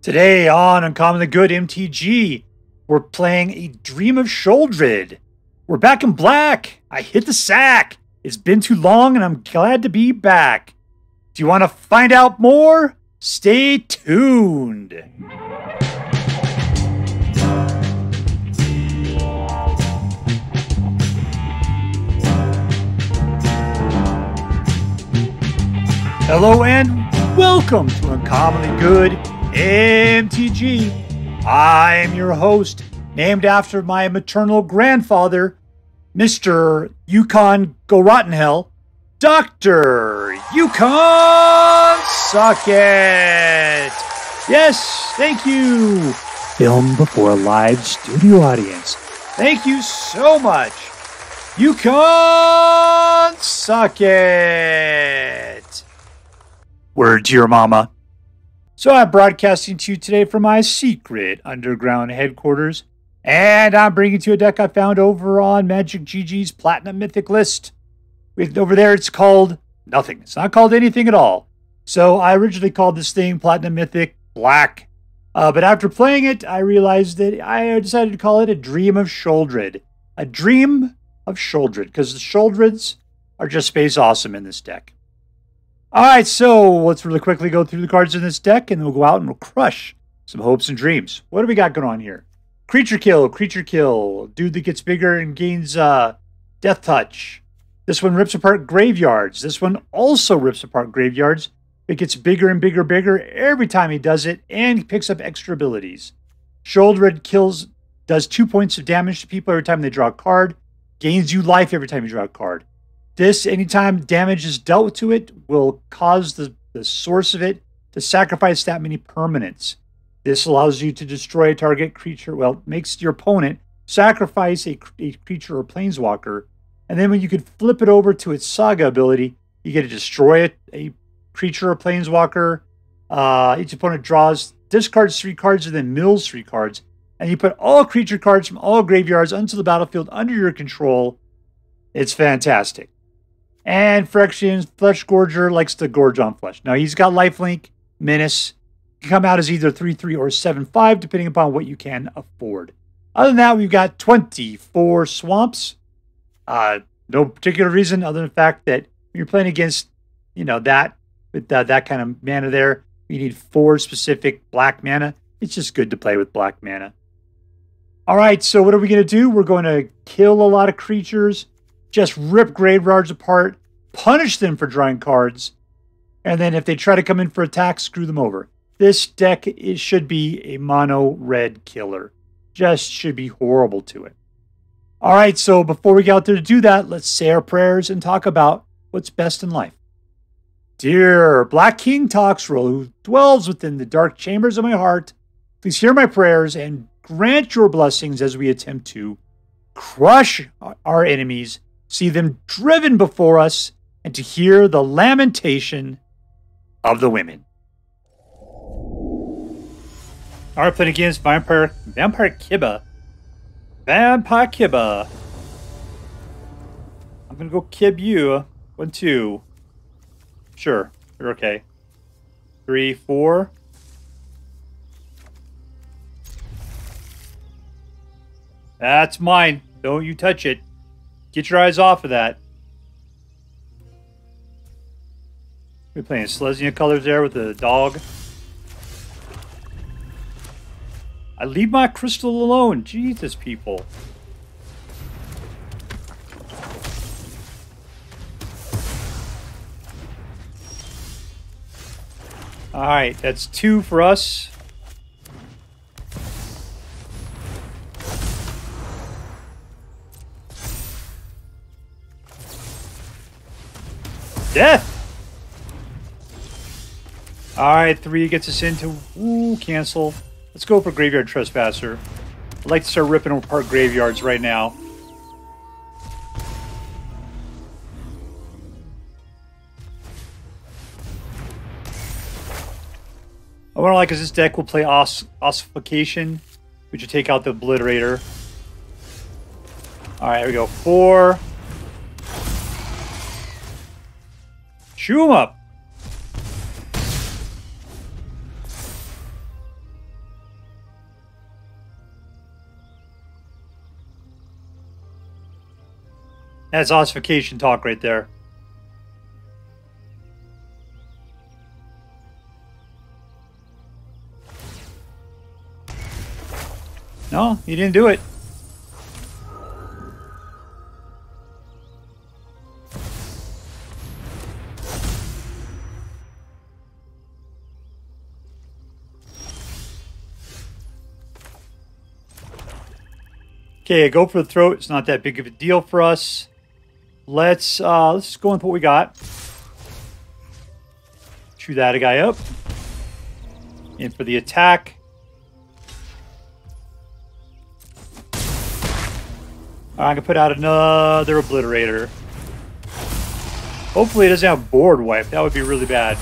Today on Uncommonly Good MTG, we're playing a Dream of Sheoldred. We're back in black. I hit the sack. It's been too long and I'm glad to be back. Do you want to find out more? Stay tuned. Hello and welcome to Uncommonly Good MTG. I am your host, named after my maternal grandfather, Mr. Yukon Go Rotten Hell, Dr. Yukon Socket. Yes, thank you. Film before a live studio audience. Thank you so much. Yukon Socket. Word to your mama. So I'm broadcasting to you today from my secret underground headquarters, and I'm bringing to you a deck I found over on Magic GG's Platinum Mythic list. Over there it's called nothing. It's not called anything at all. So I originally called this thing Platinum Mythic Black. But after playing it, I realized that I decided to call it a Dream of Sheoldred. A Dream of Sheoldred, because the Sheoldreds are just space awesome in this deck. Alright, so let's really quickly go through the cards in this deck, and then we'll go out and we'll crush some hopes and dreams. What do we got going on here? Creature kill, dude that gets bigger and gains death touch. This one rips apart graveyards. This one also rips apart graveyards. It gets bigger and bigger every time he does it, and he picks up extra abilities. Sheoldred does 2 points of damage to people every time they draw a card, gains you life every time you draw a card. This, anytime damage is dealt to it, will cause the source of it to sacrifice that many permanents. This allows you to destroy a target creature. Well, makes your opponent sacrifice a creature or planeswalker. And then when you can flip it over to its saga ability, you get to destroy a creature or planeswalker. Each opponent discards 3 cards and then mills 3 cards. And you put all creature cards from all graveyards onto the battlefield under your control. It's fantastic. And Phyrexian Fleshgorger likes to gorge on flesh. Now, he's got lifelink, menace. He can come out as either 3/3 or 7/5, depending upon what you can afford. Other than that, we've got 24 swamps. No particular reason other than the fact that when you're playing against, that with that kind of mana there, you need 4 specific black mana. It's just good to play with black mana. All right, so what are we going to do? We're going to kill a lot of creatures. Just rip graveyards apart, punish them for drawing cards, and then if they try to come in for attack, screw them over. This deck should be a mono red killer. Just should be horrible to it. All right, so before we get out there to do that, let's say our prayers and talk about what's best in life. Dear Black King Toxrill, who dwells within the dark chambers of my heart, please hear my prayers and grant your blessings as we attempt to crush our enemies, see them driven before us, and to hear the lamentation of the women. All right, playing against vampirekiba. Vampirekiba. I'm going to go kib you. 1, 2. Sure, you're okay. 3, 4. That's mine. Don't you touch it. Get your eyes off of that. We're playing Selesnya colors there with the dog. I leave my crystal alone. Jesus, people. Alright, that's 2 for us. Death! Alright, 3 gets us into... Ooh, cancel. Let's go for Graveyard Trespasser. I'd like to start ripping apart graveyards right now. What I like is this deck will play Ossification, which will take out the Obliterator. Alright, here we go. 4... Chew him up. That's ossification talk right there. No, he didn't do it. Okay, go for the throat. It's not that big of a deal for us. Let's just go with what we got. Chew that guy up. In for the attack. I'm gonna put out another Obliterator. Hopefully it doesn't have board wipe. That would be really bad.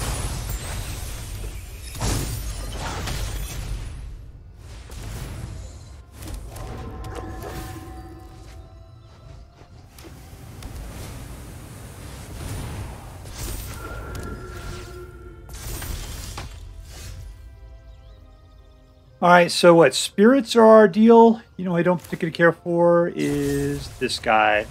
Alright, so what? Spirits are our deal. You know, I don't particularly care for is this guy.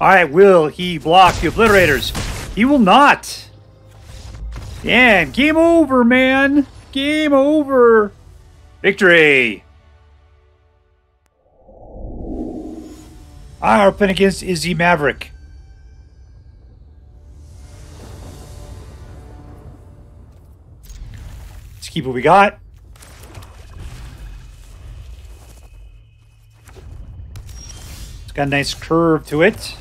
Alright, will he block the Obliterators? He will not! Damn, game over, man! Game over! Victory! Our opponent against izzymaverick. Let's keep what we got. It's got a nice curve to it.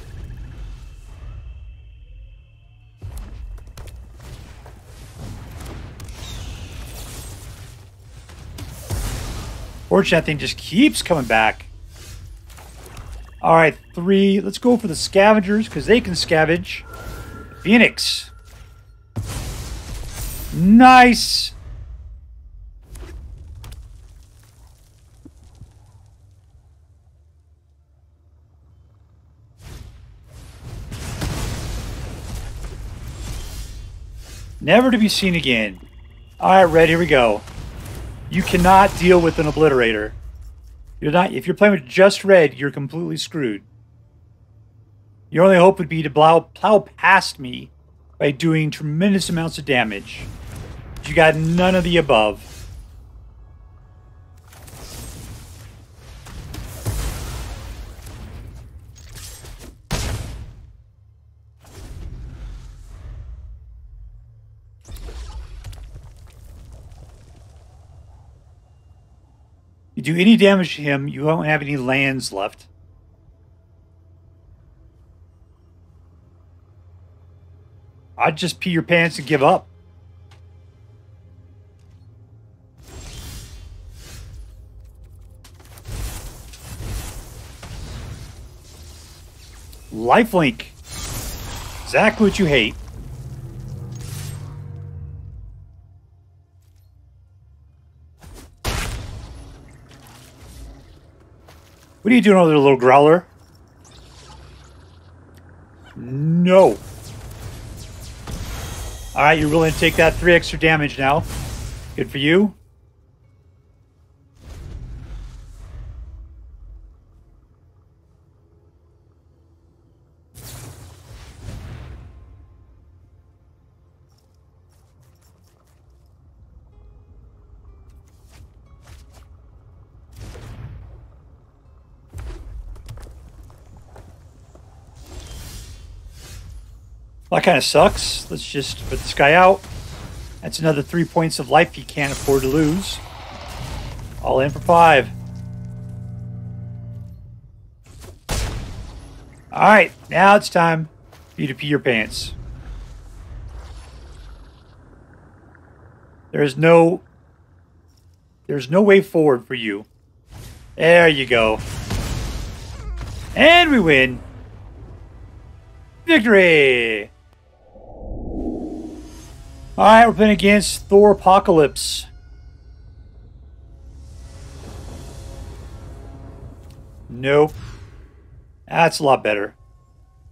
Fortunately, that thing just keeps coming back. All right, 3. Let's go for the Scavengers because they can scavenge. Phoenix. Nice. Never to be seen again. All right, Red, here we go. You cannot deal with an Obliterator. You're not. If you're playing with just red, you're completely screwed. Your only hope would be to plow past me by doing tremendous amounts of damage. But you got none of the above. You do any damage to him, you won't have any lands left. I'd just pee your pants and give up. Lifelink. Exactly what you hate. What are you doing over there, little growler? No. Alright, you're willing to take that 3 extra damage now. Good for you. Well, that kind of sucks. Let's just put this guy out. That's another 3 points of life he can't afford to lose. All in for 5. Alright, now it's time for you to pee your pants. There's no way forward for you. There you go. And we win. Victory! Alright, we're playing against Thorpocalypse. Nope. That's a lot better.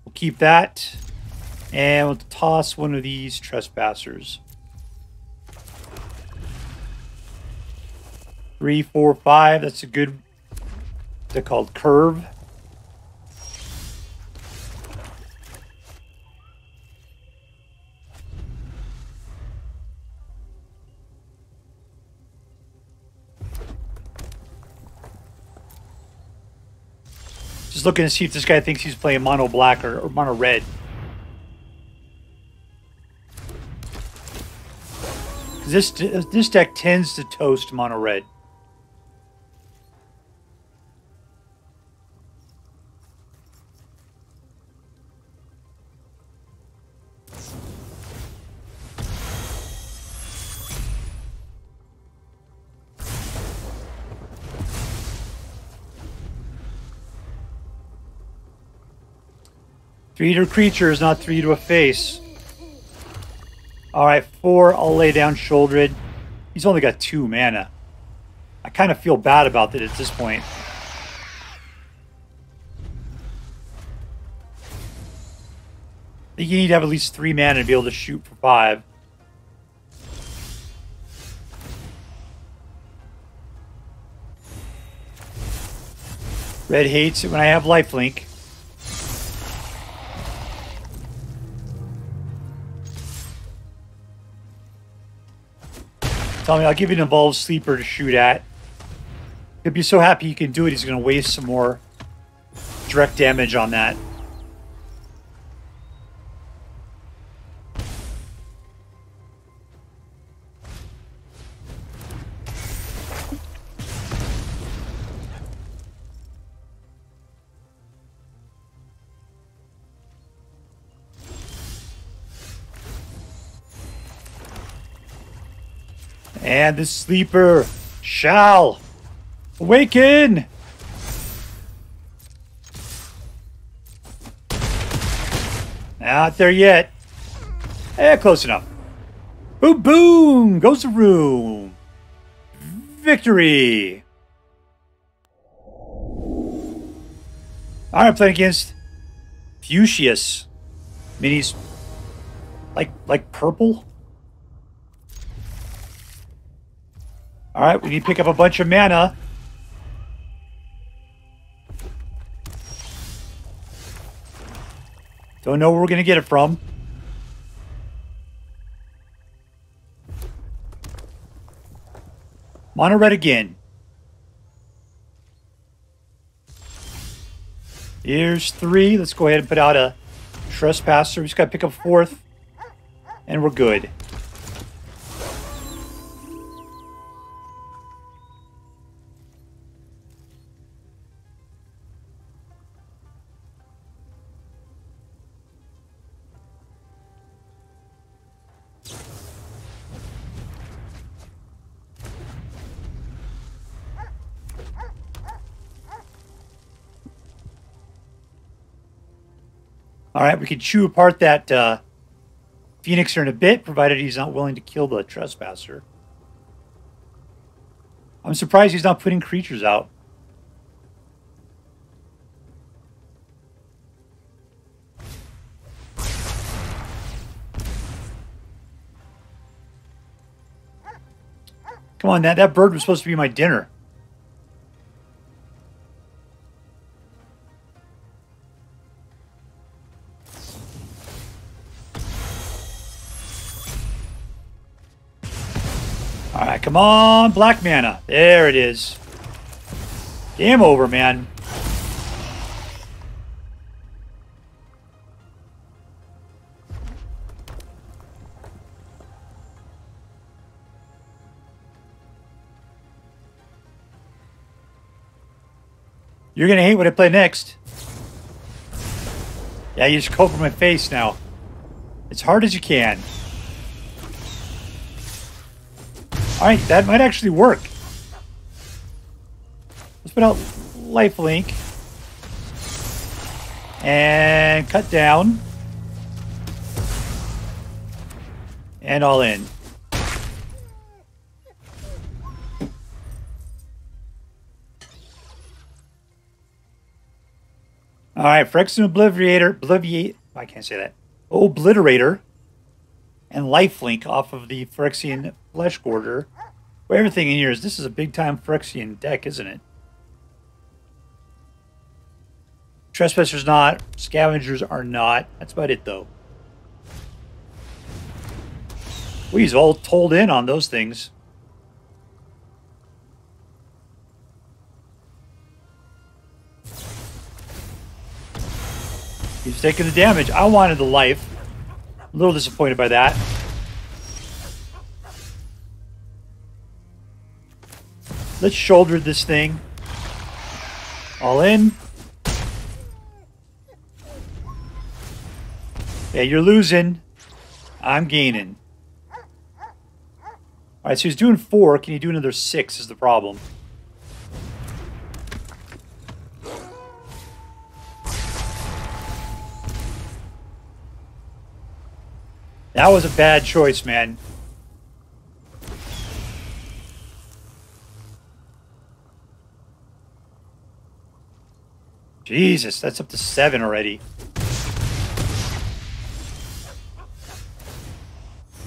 We'll keep that. And we'll toss one of these Trespassers. 3, 4, 5. That's a good... They're called curve. Just looking to see if this guy thinks he's playing mono black or mono red. This deck tends to toast mono red. Three to a creature is not 3 to a face. Alright, 4. I'll lay down Sheoldred. He's only got 2 mana. I kind of feel bad about that at this point. I think you need to have at least 3 mana to be able to shoot for 5. Red hates it when I have lifelink. Tell me, I'll give you an Evolved Sleeper to shoot at. He'll be so happy he can do it, he's going to waste some more direct damage on that. And the sleeper shall awaken. Not there yet. Eh, close enough. Boom, boom, goes the room. Victory. All right, playing against Fucios. Minis like purple. All right, we need to pick up a bunch of mana. Don't know where we're going to get it from. Mono red again. Here's 3. Let's go ahead and put out a Trespasser. We just got to pick up 4th. And we're good. All right, we can chew apart that Phoenixer in a bit, provided he's not willing to kill the Trespasser. I'm surprised he's not putting creatures out. Come on, that bird was supposed to be my dinner. All right, come on, black mana. There it is. Game over, man. You're going to hate what I play next. Yeah, you just go for my face now. As hard as you can. Alright, that might actually work. Let's put out lifelink. And cut down. And all in. All right, Phyrexian Obliterator, I can't say that. Obliterator and Lifelink off of the Phyrexian Fleshgorger. Well, everything in here is, this is a big time Phyrexian deck, isn't it? Trespasser's not, Scavengers are not. That's about it, though. He's all told in on those things. He's taking the damage. I wanted the life. A little disappointed by that. Let's shoulder this thing. All in. Yeah, you're losing. I'm gaining. Alright, so he's doing 4. Can he do another 6 is the problem. That was a bad choice, man. Jesus, that's up to 7 already.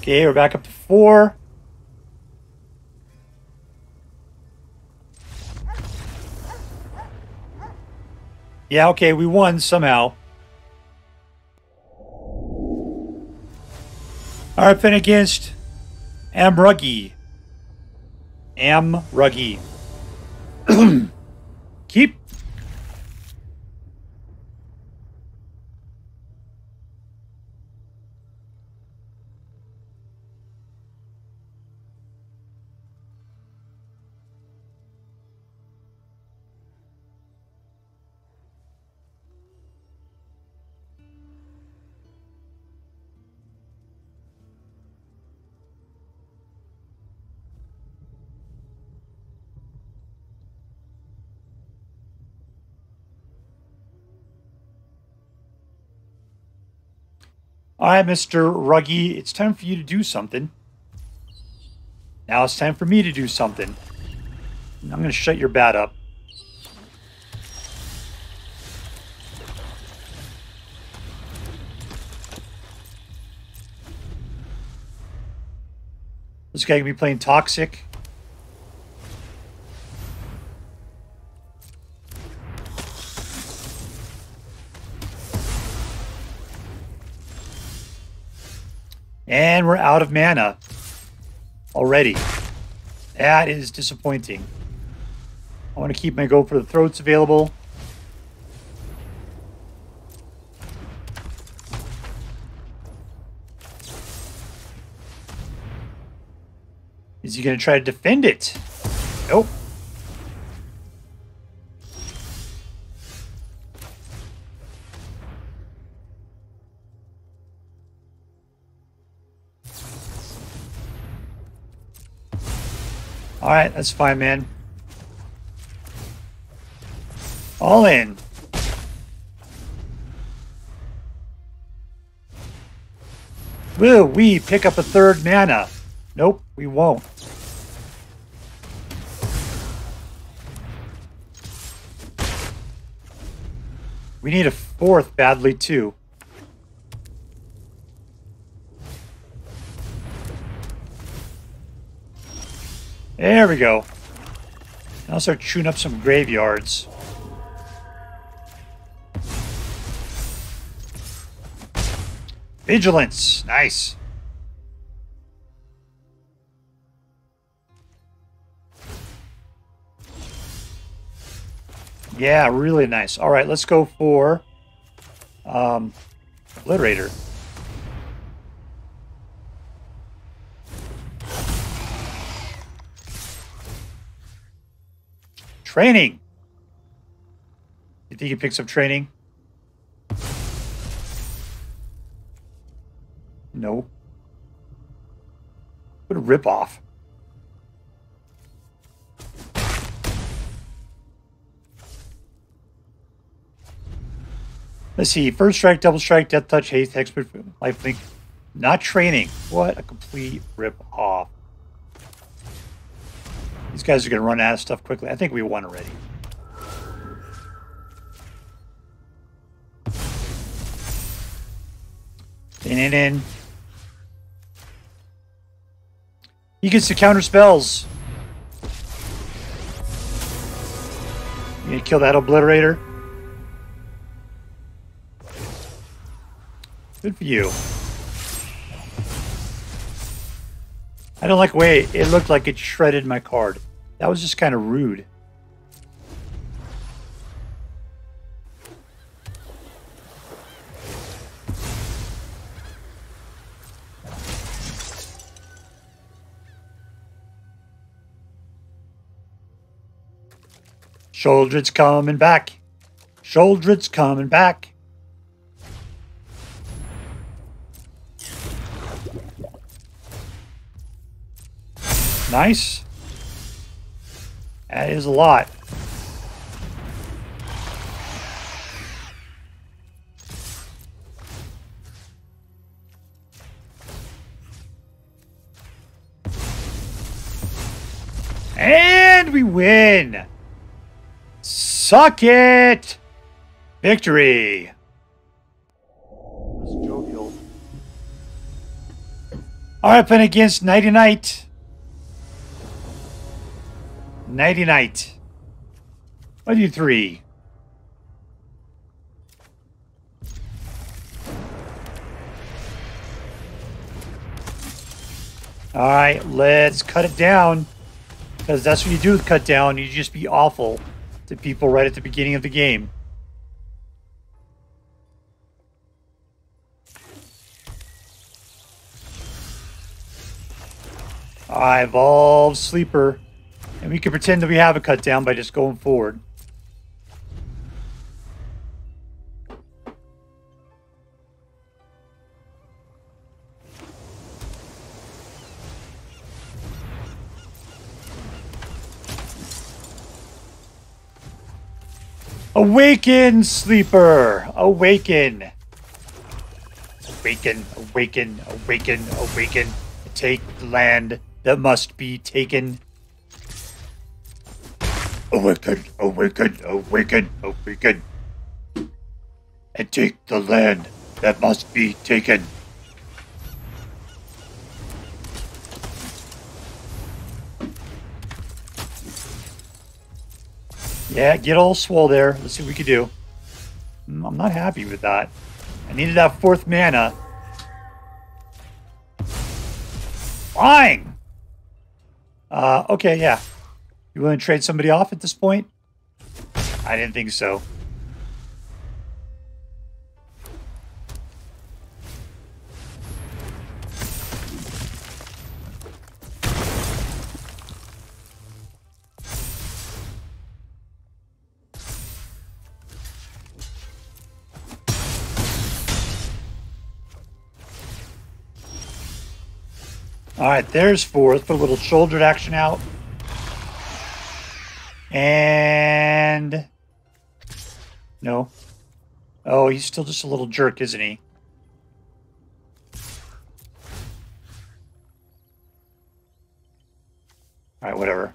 Okay, we're back up to 4. Yeah, okay, we won somehow. Alright, playing against Amruggy. Amruggy. Keep. All right, Mr. Ruggy, it's time for you to do something. Now it's time for me to do something. I'm going to shut your bat up. This guy can be playing Toxic. And we're out of mana already. That is disappointing. I want to keep my Go for the Throats available. Is he going to try to defend it? Nope. All right, that's fine, man. All in. Will we pick up a 3rd mana? Nope, we won't. We need a 4th badly, too. There we go. I'll start chewing up some graveyards. Vigilance. Nice. Yeah, really nice. All right, let's go for Obliterator. Training. You think he picks up training? No. What a ripoff. Let's see. First strike, double strike, death touch, haste, expert, lifelink. Not training. What a complete rip-off. These guys are going to run out of stuff quickly. I think we won already. In. He gets to counter spells. You gonna kill that Obliterator? Good for you. I don't like the way it looked like it shredded my card. That was just kind of rude. Sheoldred's coming back. Sheoldred's coming back. Nice. That is a lot. And we win. Suck it! Victory! That's jovial. Alright, playing against Knightynight. Knightynight. 1, 2, 3. Alright, let's cut it down. Because that's what you do with cut down. You just be awful to people right at the beginning of the game. I evolve Sleeper. And we can pretend that we have a cut down by just going forward. Awaken, Sleeper! Awaken! Awaken, awaken, awaken, awaken. Take the land that must be taken. Awaken, awaken, awaken, awaken. And take the land that must be taken. Yeah, get all swole there. Let's see what we can do. I'm not happy with that. I needed that 4th mana. Fine! Okay, yeah. You willing to trade somebody off at this point? I didn't think so. Alright, there's 4th. Put a little Sheoldred action out. And... no. Oh, he's still just a little jerk, isn't he? Alright, whatever.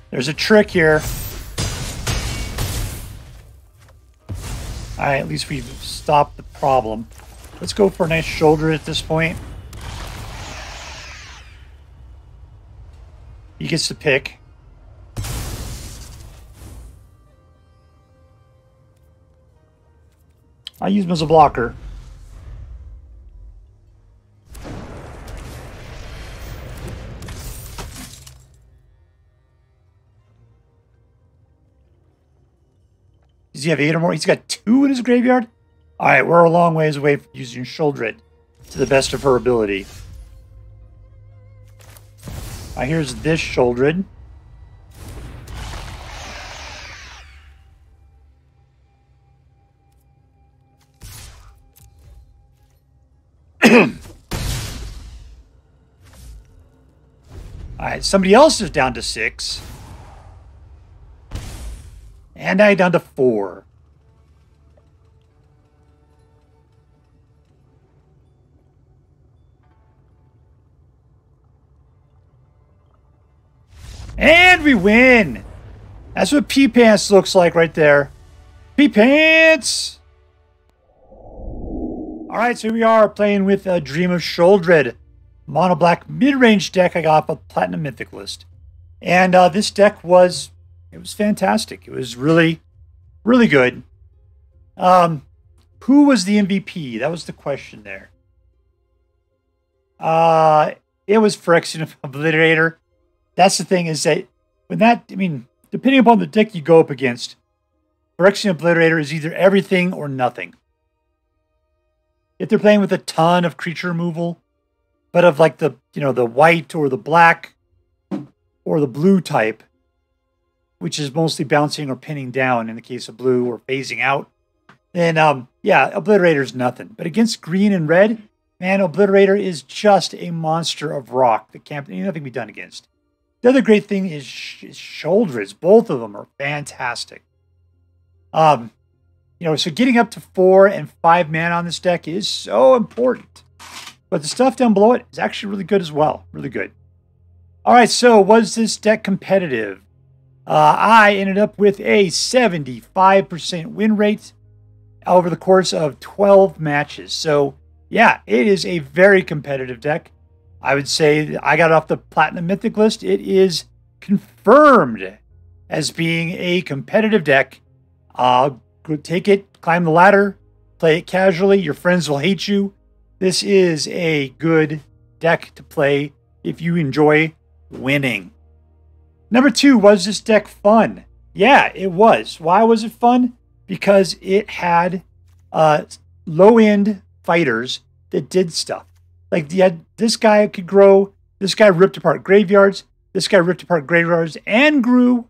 There's a trick here. Alright, at least we've stopped the problem. Let's go for a nice shoulder at this point. He gets to pick. I use him as a blocker. Does he have 8 or more? He's got 2 in his graveyard? Alright, we're a long ways away from using Sheoldred to the best of her ability. Alright, here's this Sheoldred. Alright, somebody else is down to 6. And now down to 4. And we win! That's what P-Pants looks like right there. P-Pants! Alright, so here we are playing with a Dream of Sheoldred. Mono black mid-range deck I got off a Platinum Mythic list. And this deck was fantastic. It was really, really good. Who was the MVP? That was the question there. It was Phyrexian Obliterator. That's the thing, is that when that, I mean, depending upon the deck you go up against, Phyrexian Obliterator is either everything or nothing. If they're playing with a ton of creature removal, but of like the, the white or the black or the blue type, which is mostly bouncing or pinning down in the case of blue, or phasing out, then, yeah, Obliterator's nothing. But against green and red, man, Obliterator is just a monster of rock that can't, nothing can be done against. The other great thing is Sheoldreds. Both of them are fantastic. So getting up to 4 and 5 mana on this deck is so important. But the stuff down below it is actually really good as well. Really good. All right, so was this deck competitive? I ended up with a 75% win rate over the course of 12 matches. So, yeah, it is a very competitive deck. I would say I got off the Platinum Mythic list. It is confirmed as being a competitive deck. Take it, climb the ladder, play it casually. Your friends will hate you. This is a good deck to play if you enjoy winning. Number 2, was this deck fun? Yeah, it was. Why was it fun? Because it had low-end fighters that did stuff. Like, this guy could grow. This guy ripped apart graveyards. This guy ripped apart graveyards and grew.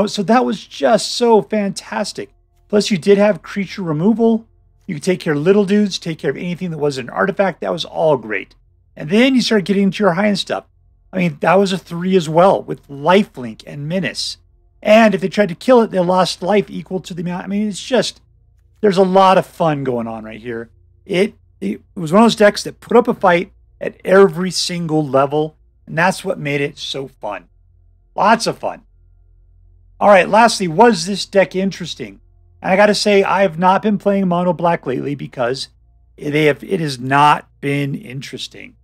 So that was just so fantastic. Plus, you did have creature removal. You could take care of little dudes, take care of anything that wasn't an artifact. That was all great. And then you start getting into your high-end stuff. I mean, that was a 3 as well, with lifelink and menace. And if they tried to kill it, they lost life equal to the amount. I mean, it's just, there's a lot of fun going on right here. It was one of those decks that put up a fight at every single level, and that's what made it so fun. Lots of fun. All right, lastly, was this deck interesting? And I got to say, I have not been playing mono black lately because it has not been interesting.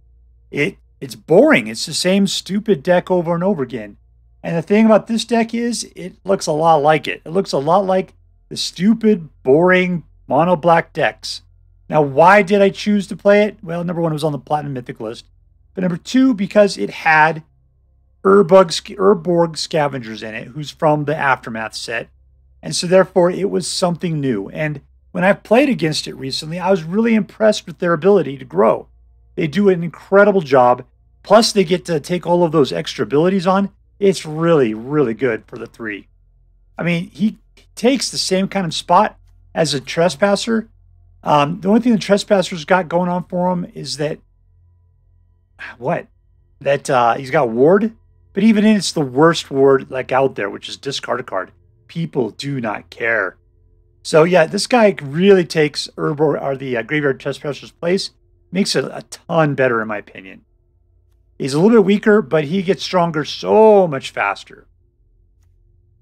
It's boring. It's the same stupid deck over and over again. And the thing about this deck is it looks a lot like it. It looks a lot like the stupid, boring mono black decks. Now, why did I choose to play it? Well, number 1, it was on the Platinum Mythic list. But number 2, because it had Urborg Scavengers in it, who's from the Aftermath set. And so, therefore, it was something new. And when I played against it recently, I was really impressed with their ability to grow. They do an incredible job. Plus, they get to take all of those extra abilities on. It's really, really good for the 3. I mean, he takes the same kind of spot as a Trespasser. The only thing the Trespasser's got going on for him is that, he's got Ward. But even in it's the worst Ward like out there, which is discard a card. People do not care. So, yeah, this guy really takes Urborg, or the Graveyard Trespasser's place. Makes it a ton better, in my opinion. He's a little bit weaker, but he gets stronger so much faster.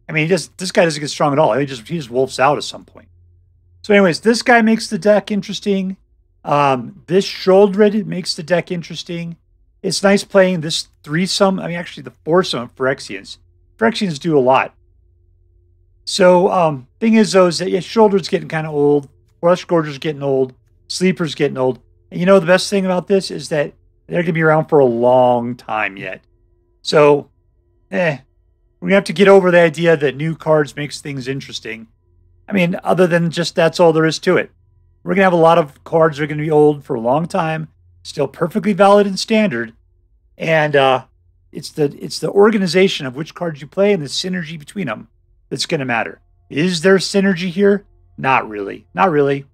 I mean, this guy doesn't get strong at all. He just wolfs out at some point. So anyways, this guy makes the deck interesting. This Sheoldred makes the deck interesting. It's nice playing this threesome. I mean, actually, the foursome of Phyrexians. Phyrexians do a lot. So, thing is, though, is that Sheoldred's getting kind of old. Fleshgorger's getting old. Sleeper's getting old. And the best thing about this is that they're going to be around for a long time yet. So, we're going to have to get over the idea that new cards makes things interesting. I mean, other than just that's all there is to it. We're going to have a lot of cards that are going to be old for a long time, still perfectly valid in Standard. And it's the organization of which cards you play and the synergy between them that's going to matter. Is there synergy here? Not really. Not really.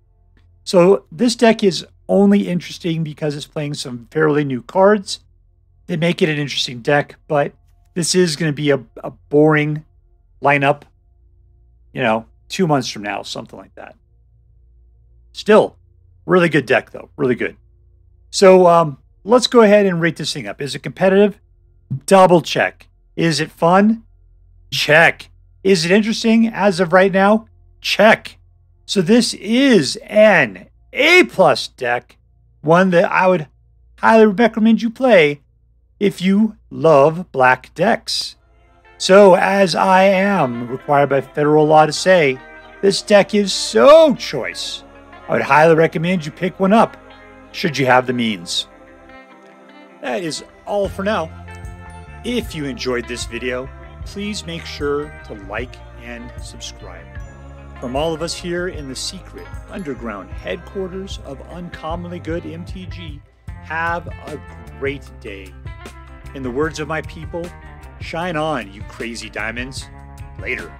So this deck is only interesting because it's playing some fairly new cards that make it an interesting deck, but this is going to be a boring lineup. 2 months from now, something like that. Still, really good deck, though. Really good. So let's go ahead and rate this thing up. Is it competitive? Double check. Is it fun? Check. Is it interesting as of right now? Check. So this is an A+ deck, one that I would highly recommend you play if you love black decks. So as I am required by federal law to say, this deck is so choice. I would highly recommend you pick one up, should you have the means. That is all for now. If you enjoyed this video, please make sure to like and subscribe. From all of us here in the secret underground headquarters of Uncommonly Good MTG, have a great day. In the words of my people, shine on, you crazy diamonds. Later.